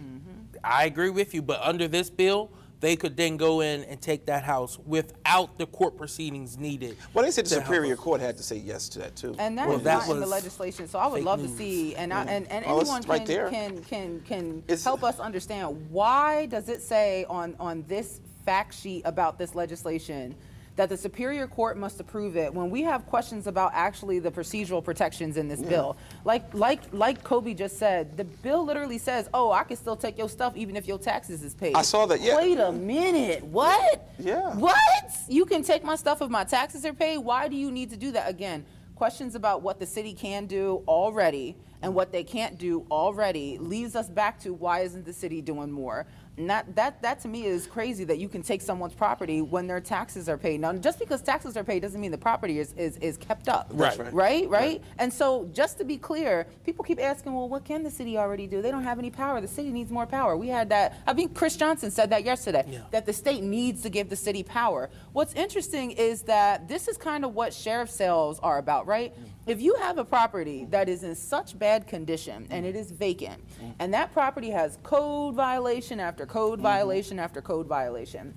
I agree with you, but under this bill, they could then go in and take that house without the court proceedings needed. Well, they said the Superior Court had to say yes to that too. And that is not in the legislation, so I would love to see, and anyone right can help us understand, why does it say on this fact sheet about this legislation that the Superior Court must approve it when we have questions about actually the procedural protections in this bill. Like Kobe just said, the bill literally says, oh, I can still take your stuff even if your taxes is paid. I saw that, yeah. Wait a minute, what? Yeah. What? You can take my stuff if my taxes are paid? Why do you need to do that? Again, questions about what the city can do already and what they can't do already leaves us back to why isn't the city doing more? And that to me is crazy, that you can take someone's property when their taxes are paid. Now, just because taxes are paid doesn't mean the property is kept up. Right? And so just to be clear, people keep asking, well, what can the city already do? They don't have any power. The city needs more power. We had that, I think Chris Johnson said that yesterday, that the state needs to give the city power. What's interesting is that this is kind of what sheriff sales are about, right? If you have a property that is in such bad condition and it is vacant, and that property has code violation after code violation after code violation,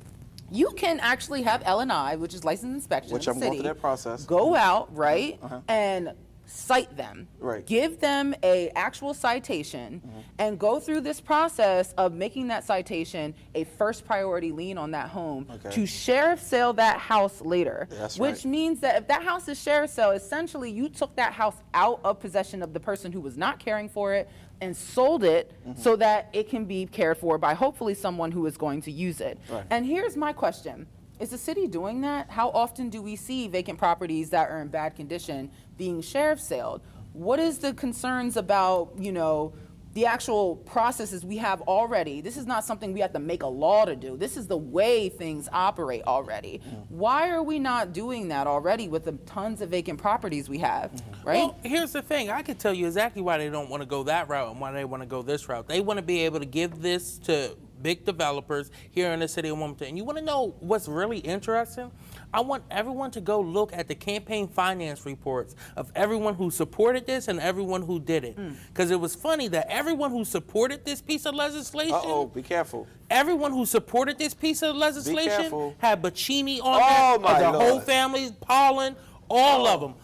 you can actually have L&I, which is licensed inspection, Which I'm going through that process. go out, right, and cite them, Right. give them a actual citation, and go through this process of making that citation a first priority lien on that home to sheriff sale that house later. That's which right. means that if that house is sheriff sale, essentially you took that house out of possession of the person who was not caring for it and sold it so that it can be cared for by hopefully someone who is going to use it. Right. And here's my question. Is the city doing that? How often do we see vacant properties that are in bad condition being sheriff saled? What is the concerns about, you know, the actual processes we have already? This is not something we have to make a law to do. This is the way things operate already. Why are we not doing that already with the tons of vacant properties we have, right? Well, here's the thing. I can tell you exactly why they don't want to go that route and why they want to go this route. They want to be able to give this to big developers here in the city of Wilmington. And you want to know what's really interesting? I want everyone to go look at the campaign finance reports of everyone who supported this and everyone who didn't. Because it was funny that everyone who supported this piece of legislation, Uh-oh, be careful. everyone who supported this piece of legislation careful. had Bacini on Oh, there, my the whole Lord. family, Paulin, all of them.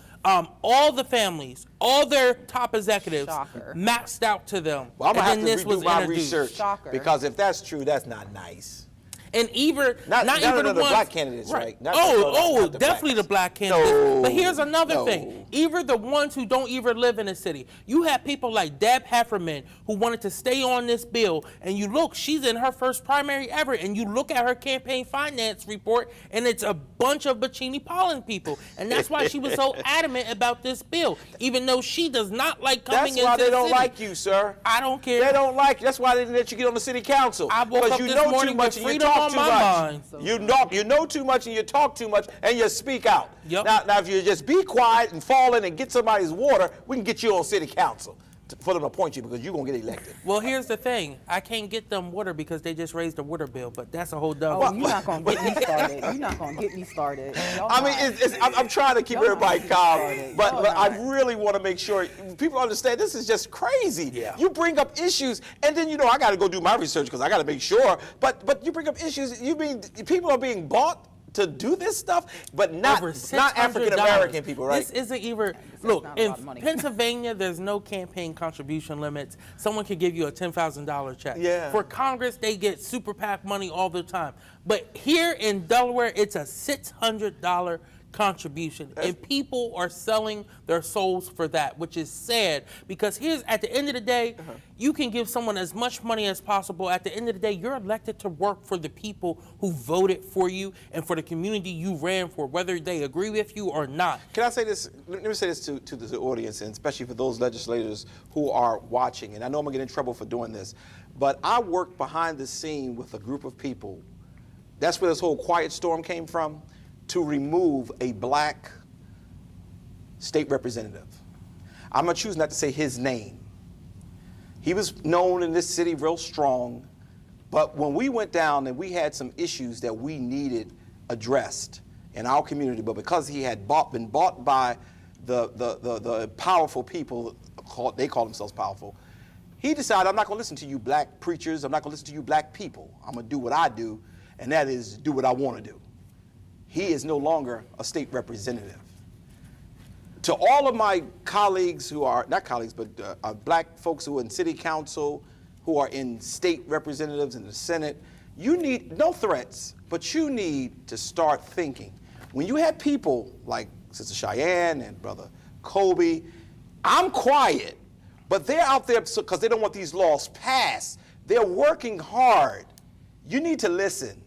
All the families, all their top executives Shocker. maxed out to them. Well, I'm going and to then have this to redo was my introduced. research. Shocker. Because if that's true, that's not nice. And even Not even the the ones, black candidates, right? Not the definitely the blacks. black candidates. No, But here's another no. thing. Even the ones who don't even live in the city. You have people like Deb Hefferman who wanted to stay on this bill, and you look, she's in her first primary ever, and you look at her campaign finance report, and it's a bunch of Bacini Paulin people. And that's why she was so adamant about this bill, even though she does not like coming That's why into they the don't city. like you, sir. I don't care. They don't like you. That's why they didn't let you get on the city council. I woke Because up you this know morning too much with and you freedom talk on too my much. mind. You know too much and you talk too much and you speak out. Yep. Now, if you just be quiet and fall in and get somebody's water, we can get you on city council for them to appoint you because you're going to get elected. Well, here's the thing. I can't get them water because they just raised the water bill, but that's a whole Oh, double. you're not gonna get me started. You're not gonna get me started. Y'all I mean, not. I'm trying to keep Y'all everybody not calm, started. but Y'all I not. really want to make sure people understand this is just crazy. Yeah. You bring up issues, and then, I got to go do my research because I got to make sure, but you bring up issues, you mean people are being bought to do this stuff, but not Over African American $600. people, right? This isn't even, That's look, not a in lot of money. Pennsylvania, there's no campaign contribution limits. Someone can give you a $10,000 check. Yeah. For Congress, they get super PAC money all the time. But here in Delaware, it's a $600 contribution, and people are selling their souls for that, which is sad, because here's, at the end of the day, you can give someone as much money as possible. At the end of the day, you're elected to work for the people who voted for you and for the community you ran for, whether they agree with you or not. Can I say this? Let me say this to the audience, and especially for those legislators who are watching. And I know I'm going to get in trouble for doing this, but I worked behind the scene with a group of people. That's where this whole quiet storm came from, to remove a black state representative. I'm going to choose not to say his name. He was known in this city real strong, but when we went down and we had some issues that we needed addressed in our community, but because he had been bought by the powerful people, they call themselves powerful, he decided, I'm not going to listen to you black preachers, I'm not going to listen to you black people. I'm going to do what I do, and that is do what I want to do. He is no longer a state representative. To all of my colleagues who are, not colleagues, but black folks who are in city council, who are in state representatives in the Senate, you need, no threats, but you need to start thinking. when you had people like Sister Cheyenne and Brother Kobe, I'm quiet, but they're out there because they don't want these laws passed. They're working hard. You need to listen.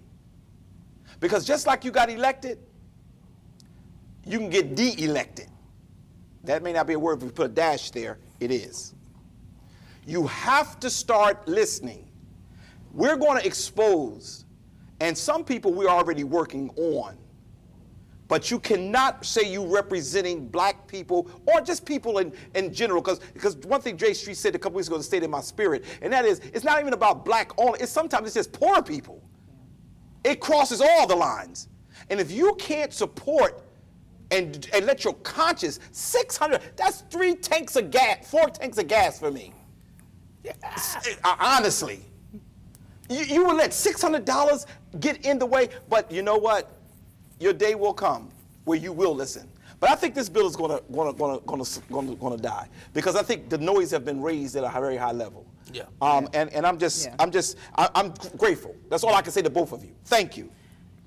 Because just like you got elected, you can get de-elected. That may not be a word, but if we put a dash there, it is. You have to start listening. We're going to expose, and some people we're already working on. But you cannot say you representing black people or just people in general, because one thing Jay Street said a couple weeks ago that stayed in my spirit, and that is, it's not even about black only, sometimes it's just poor people. It crosses all the lines. And if you can't support and let your conscience, 600, that's 4 tanks of gas for me. Honestly. You would let $600 get in the way, but you know what? Your day will come where you will listen. But I think this bill is going to die because I think the noise have been raised at a very high level. Yeah. And I'm grateful. That's all I can say to both of you. Thank you.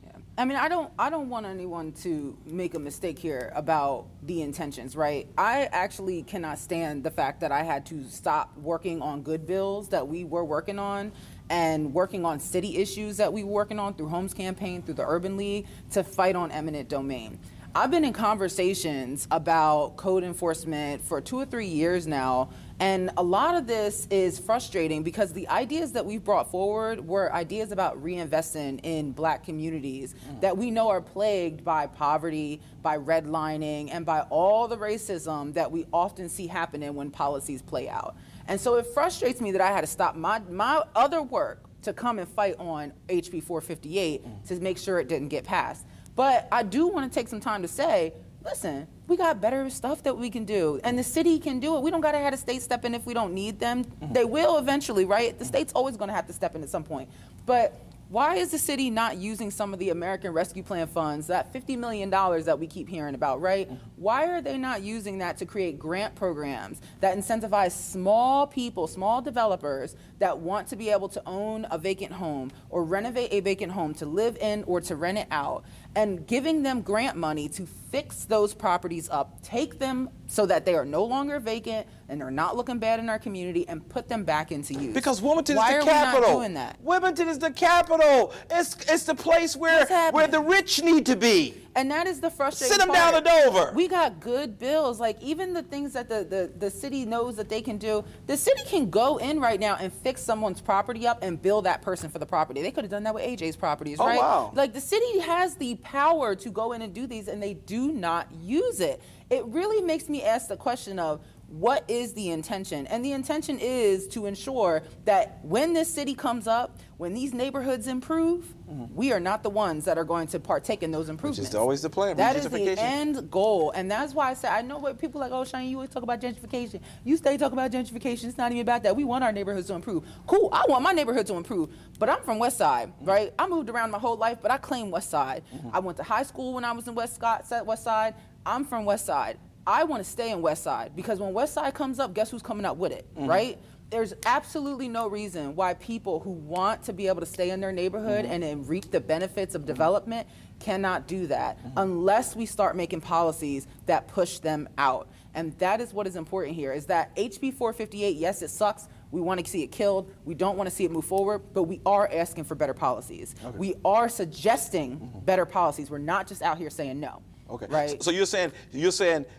Yeah. I mean, I don't want anyone to make a mistake here about the intentions, right? I actually cannot stand the fact that I had to stop working on good bills that we were working on and working on city issues that we were working on through Homes Campaign, through the Urban League, to fight on eminent domain. I've been in conversations about code enforcement for 2 or 3 years now, and a lot of this is frustrating because the ideas that we've brought forward were ideas about reinvesting in black communities that we know are plagued by poverty, by redlining, and by all the racism that we often see happening when policies play out. And so it frustrates me that I had to stop my other work to come and fight on HB 458 to make sure it didn't get passed. But I do want to take some time to say, listen, we got better stuff that we can do, and the city can do it. We don't got to have the state step in if we don't need them. They will eventually, right? The state's always going to have to step in at some point. But why is the city not using some of the American Rescue Plan funds, that $50 million that we keep hearing about, right? Why are they not using that to create grant programs that incentivize small people, small developers that want to be able to own a vacant home or renovate a vacant home to live in or to rent it out, and giving them grant money to fix those properties up, take them so that they are no longer vacant and they're not looking bad in our community, and put them back into use? Because Wilmington Why is the are capital. We not doing that? Wilmington is the capital. It's the place where the rich need to be. And that is the frustrating Sit them part. down to Dover. We got good bills, like even the things that the city knows that they can do. The city can go in right now and fix someone's property up and bill that person for the property. They could have done that with AJ's properties, right? Wow. Like the city has the power to go in and do these, and they do not use it. It really makes me ask the question of, what is the intention? And the intention is to ensure that when this city comes up, when these neighborhoods improve, we are not the ones that are going to partake in those improvements. Which is always the plan, That is the gentrification. end goal. And that's why I say, I know what people are like, oh, Shane, you always talk about gentrification. You stay talking about gentrification. It's not even about that. We want our neighborhoods to improve. Cool, I want my neighborhood to improve. But I'm from West Side, right? I moved around my whole life, but I claim West Side. I went to high school when I was in West Side. I'm from West Side. I want to stay in West Side because when West Side comes up, guess who's coming up with it, right? There's absolutely no reason why people who want to be able to stay in their neighborhood and then reap the benefits of development cannot do that unless we start making policies that push them out. And that is what is important here, is that HB 458, yes, it sucks. We want to see it killed. We don't want to see it move forward, but we are asking for better policies. Okay. We are suggesting better policies. We're not just out here saying no. Okay. Right. So you're saying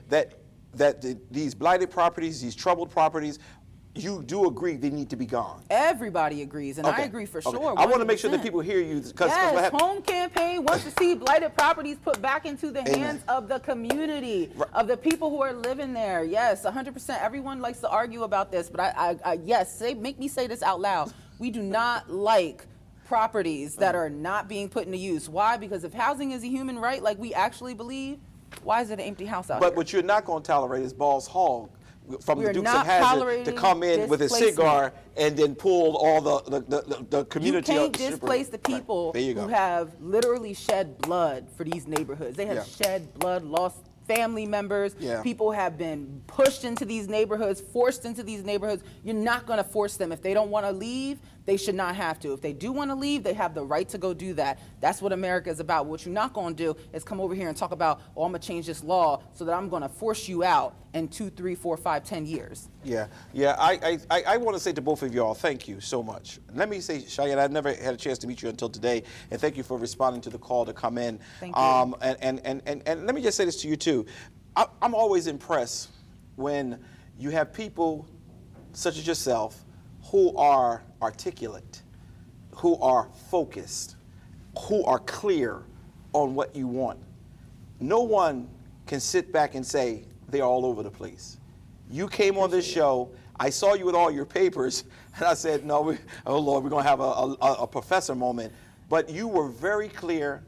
that these blighted properties, these troubled properties, you do agree they need to be gone? Everybody agrees, and I agree for sure. I want to make sure that people hear you. Yes, Home Campaign wants to see blighted properties put back into the hands of the community, of the people who are living there. Yes, 100%. Everyone likes to argue about this, but make me say this out loud. We do not like properties that are not being put into use. Why? Because if housing is a human right, like we actually believe, why is it an empty house out here? But what you're not going to tolerate is Balls Hall from the Dukes of Hazzard to come in with his cigar and then pull all the community. You can't displace the people who have literally shed blood for these neighborhoods. They have shed blood, lost family members. People have been pushed into these neighborhoods, forced into these neighborhoods. You're not going to force them. If they don't want to leave, they should not have to. If they do want to leave, they have the right to go do that. That's what America is about. What you're not going to do is come over here and talk about, oh, I'm going to change this law so that I'm going to force you out in 2, 3, 4, 5, 10 years. Yeah. I want to say to both of y'all, thank you so much. Let me say, Cheyenne, I never had a chance to meet you until today, and thank you for responding to the call to come in. Thank you. And let me just say this to you too. I'm always impressed when you have people such as yourself who are articulate, who are focused, who are clear on what you want. No one can sit back and say they're all over the place. You came on this show, I saw you with all your papers, and I said, no, oh Lord, we're going to have a professor moment. But you were very clear,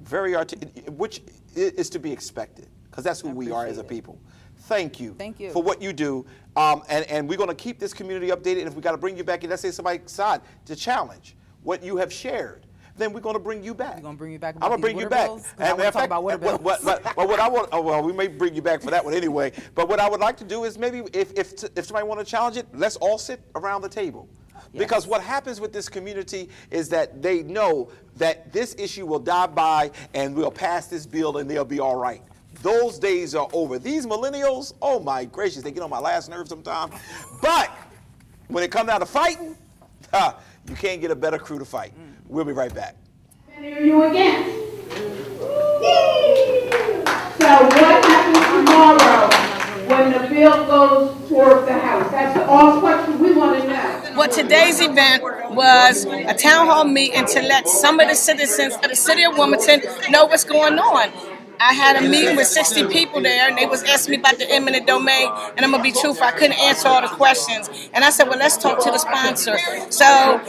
very articulate, which is to be expected, because that's who we are as a people. Thank you. Thank you for what you do. And we're going to keep this community updated. And if we got to bring you back in, let's say somebody decide to challenge what you have shared, then we're going to bring you back. You're going to bring me back I'm about going to bring these you water back. bills? 'Cause I want to talk about water bills. What I want, well, we may bring you back for that one anyway. But what I would like to do is maybe if somebody want to challenge it, let's all sit around the table. Because what happens with this community is that they know that this issue will die by and we'll pass this bill and they'll be all right. Those days are over. These millennials, oh my gracious, they get on my last nerve sometimes. But when it comes down to fighting, you can't get a better crew to fight. We'll be right back. And here you again. So what happens tomorrow when the bill goes toward the House? That's all questions we want to know. Well, today's event was a town hall meeting to let some of the citizens of the city of Wilmington know what's going on. I had a meeting with 60 people there, and they was asking me about the eminent domain, and I'm going to be truthful, I couldn't answer all the questions. And I said, well, let's talk to the sponsor. So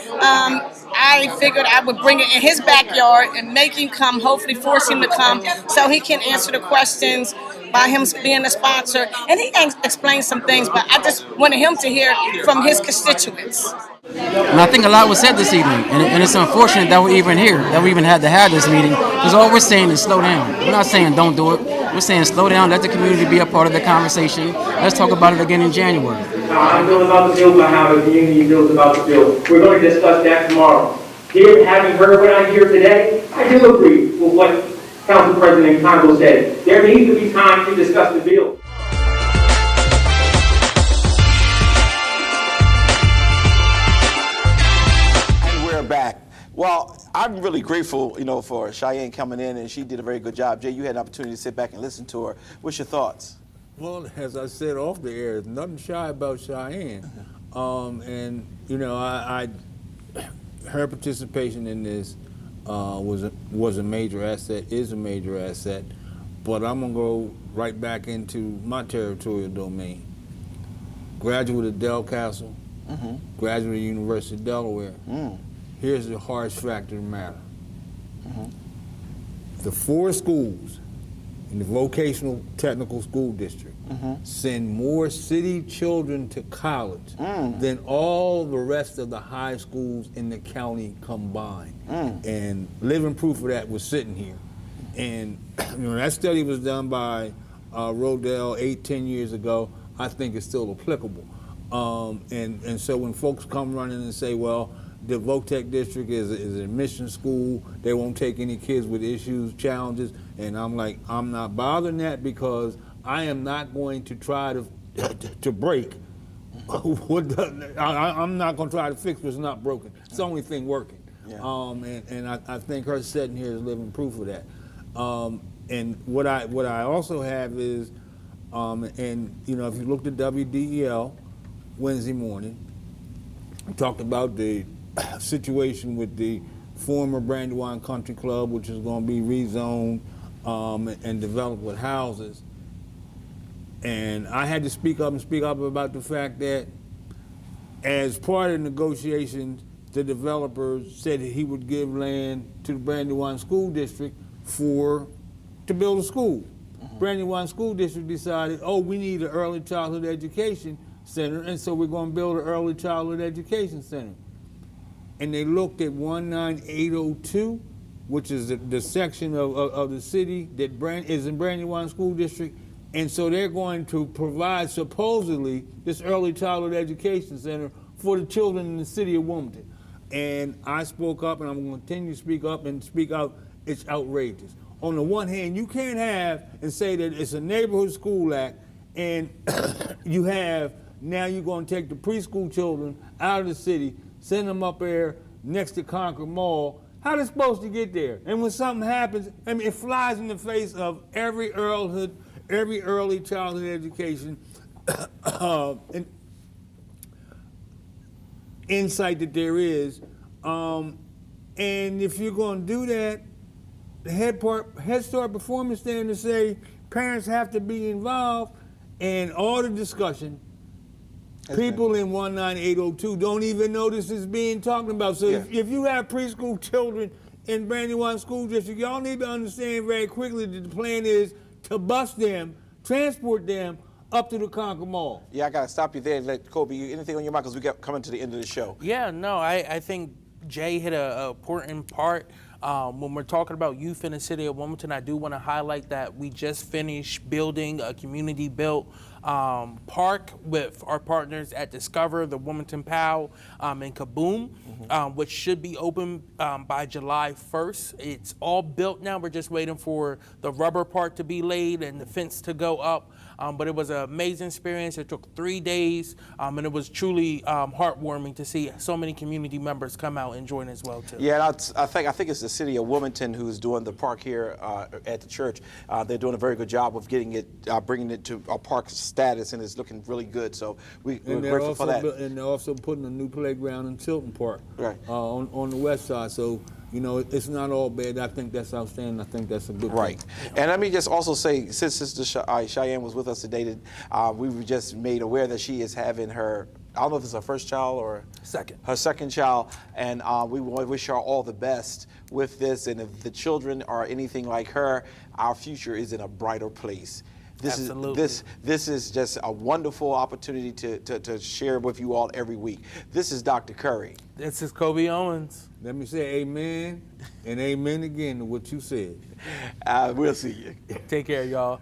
I figured I would bring it in his backyard and make him come, hopefully force him to come, so he can answer the questions by him being a sponsor. And he explained some things, but I just wanted him to hear from his constituents. And I think a lot was said this evening, and it's unfortunate that we're even here, that we even had to have this meeting, because all we're saying is slow down. We're not saying don't do it. We're saying slow down, let the community be a part of the conversation. Let's talk about it again in January. I feel about the bill, but how the community feels about the bill. We're going to discuss that tomorrow. Here, having heard what I hear today, I do agree with what Council President Congo said. There needs to be time to discuss the bill. Back. Well, I'm really grateful, for Cheyenne coming in, and she did a very good job. Jay, you had an opportunity to sit back and listen to her. What's your thoughts? Well, as I said off the air, there's nothing shy about Cheyenne. And her participation in this was a major asset, is a major asset. But I'm gonna go right back into my territorial domain. Graduate of Del Castle, graduate of the University of Delaware. Here's the harsh fact of the matter. The 4 schools in the vocational technical school district send more city children to college than all the rest of the high schools in the county combined. And living proof of that was sitting here. And that study was done by Rodell 8-10 years ago. I think it's still applicable. And so when folks come running and say, well, the Votech district is an admission school, they won't take any kids with issues, challenges, and I'm like, I'm not bothering that, because I am not going to try to break. I'm not going to try to fix what's not broken. It's the only thing working. Yeah. And I think her sitting here is living proof of that. And what I also have is, if you looked at WDEL Wednesday morning, we talked about the situation with the former Brandywine Country Club, which is going to be rezoned and developed with houses. And I had to speak up about the fact that as part of the negotiations, the developers said that he would give land to the Brandywine School District to build a school. Brandywine School District decided, we need an early childhood education center, and so we're going to build an early childhood education center. And they looked at 19802, which is the section of the city that is in Brandywine School District, and so they're going to provide, supposedly, this early childhood education center for the children in the city of Wilmington. and I spoke up, and I'm going to continue to speak up and speak out. It's outrageous. On the one hand, you can't have and say that it's a neighborhood school act, and you have now you're going to take the preschool children out of the city, send them up there next to Concord Mall. How they supposed to get there? And when something happens, I mean, it flies in the face of every early childhood education and insight that there is. And if you're going to do that, the Head Start Performance Standards say parents have to be involved, and all the discussion. People in 19802 don't even know this is being talked about. So if you have preschool children in Brandywine School District, y'all need to understand very quickly that the plan is to bus them, transport them up to the Concord Mall. Yeah, I got to stop you there and let Kobe, anything on your mind, because we got coming to the end of the show. Yeah, no, I think Jay hit an important part. When we're talking about youth in the city of Wilmington, I do want to highlight that we just finished building a community-built park with our partners at Discover, the Wilmington POW, and Kaboom, which should be open by July 1st. It's all built now. We're just waiting for the rubber part to be laid and the fence to go up. But it was an amazing experience. It took 3 days, and it was truly heartwarming to see so many community members come out and join as well too. Yeah, I think it's the city of Wilmington who's doing the park here at the church. They're doing a very good job of getting it, bringing it to a park status, and it's looking really good. So we're grateful for that. And they're also putting a new playground in Tilton Park, right, on the west side. So, you know, it's not all bad. I think that's outstanding. I think that's a good right. thing. And let me just also say, since Sister Cheyenne was with us today, we were just made aware that she is having her, I don't know if it's her first child or her second child, and we wish her all the best with this. And if the children are anything like her, our future is in a brighter place. This is just a wonderful opportunity to share with you all every week. This is Dr. Curry. This is Kobe Owens. Let me say amen and amen again to what you said. We'll see you. Take care, y'all.